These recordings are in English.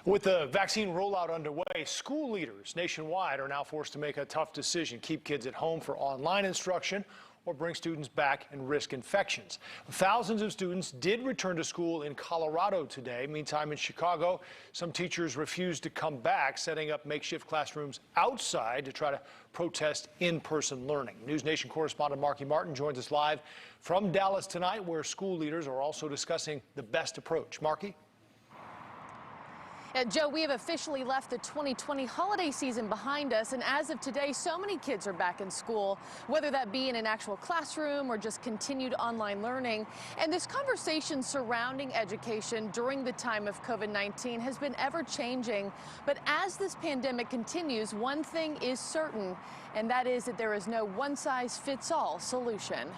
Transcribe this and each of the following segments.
With the vaccine rollout underway, school leaders nationwide are now forced to make a tough decision: keep kids at home for online instruction or bring students back and risk infections. Thousands of students did return to school in Colorado today. Meantime, in Chicago, some teachers refused to come back, setting up makeshift classrooms outside to try to protest in-person learning. NewsNation correspondent Marky Martin joins us live from Dallas tonight, where school leaders are also discussing the best approach. Marky? Joe, we have officially left the 2020 holiday season behind us, and as of today, so many kids are back in school, whether that be in an actual classroom or just continued online learning. And this conversation surrounding education during the time of COVID-19 has been ever-changing. But as this pandemic continues, one thing is certain, and that is that there is no one-size-fits-all solution.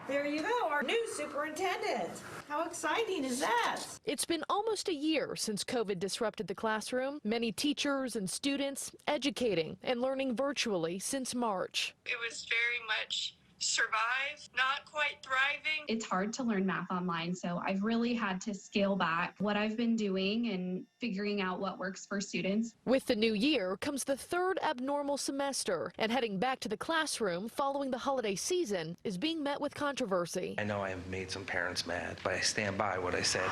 There you go, our new superintendent. How exciting is that? It's been almost a year since COVID disrupted the classroom. Many teachers and students educating and learning virtually since March. It was very much survive, not quite thriving. It's hard to learn math online, so I've really had to scale back what I've been doing and figuring out what works for students. With the new year comes the third abnormal semester, and heading back to the classroom following the holiday season is being met with controversy. I know I have made some parents mad, but I stand by what I said.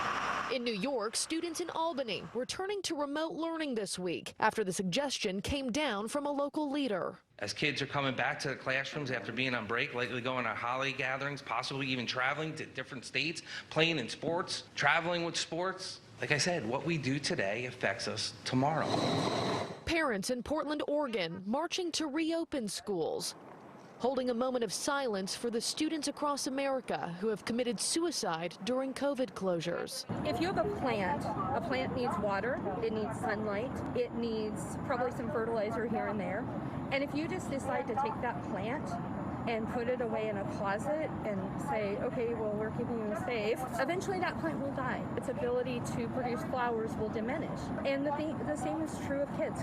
In New York, students in Albany returning to remote learning this week after the suggestion came down from a local leader. As kids are coming back to the classrooms after being on break, likely going to holiday gatherings, possibly even traveling to different states, playing in sports, traveling with sports. Like I said, what we do today affects us tomorrow. Parents in Portland, Oregon, marching to reopen schools, holding a moment of silence for the students across America who have committed suicide during COVID closures. If you have a plant needs water, it needs sunlight, it needs probably some fertilizer here and there. And if you just decide to take that plant and put it away in a closet and say, okay, well, we're keeping you safe, eventually that plant will die. Its ability to produce flowers will diminish. And the same is true of kids.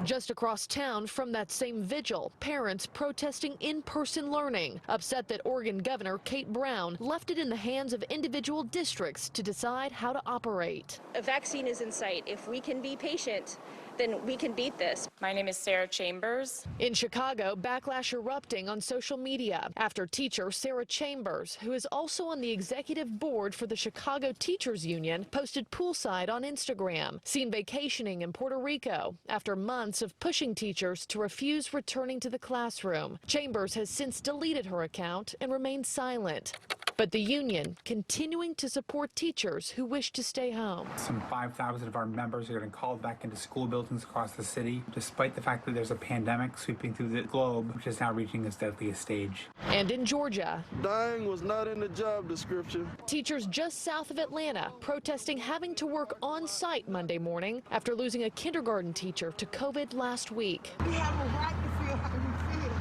Just across town from that same vigil, parents protesting in-person learning, upset that Oregon Governor Kate Brown left it in the hands of individual districts to decide how to operate. A vaccine is in sight. If we can be patient, then we can beat this. My name is Sarah Chambers. In Chicago, backlash erupting on social media after teacher Sarah Chambers, who is also on the executive board for the Chicago Teachers Union, posted poolside on Instagram, seen vacationing in Puerto Rico after months of pushing teachers to refuse returning to the classroom. Chambers has since deleted her account and remained silent. But the union continuing to support teachers who wish to stay home. Some 5,000 of our members are getting called back into school buildings across the city, despite the fact that there's a pandemic sweeping through the globe, which is now reaching its deadliest stage. And in Georgia, dying was not in the job description. Teachers just south of Atlanta protesting having to work on site Monday morning after losing a kindergarten teacher to COVID last week. We have a right to feel how we feel.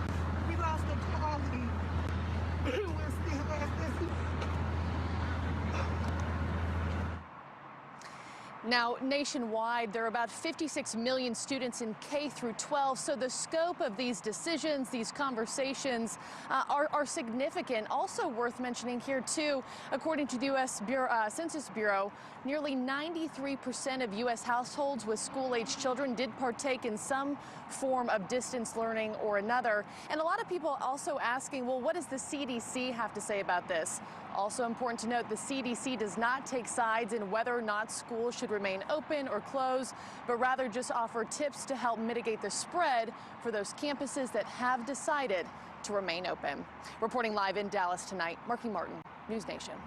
We lost a colleague. We're still at this. Now, nationwide, there are about 56 million students in K through 12, so the scope of these decisions, these conversations are significant. Also worth mentioning here, too, according to the U.S. Census Bureau, nearly 93% of U.S. households with school-age children did partake in some form of distance learning or another. And a lot of people also asking, well, what does the CDC have to say about this? Also important to note, the CDC does not take sides in whether or not schools should remain open or closed, but rather just offer tips to help mitigate the spread for those campuses that have decided to remain open. Reporting live in Dallas tonight, Marky Martin, NewsNation.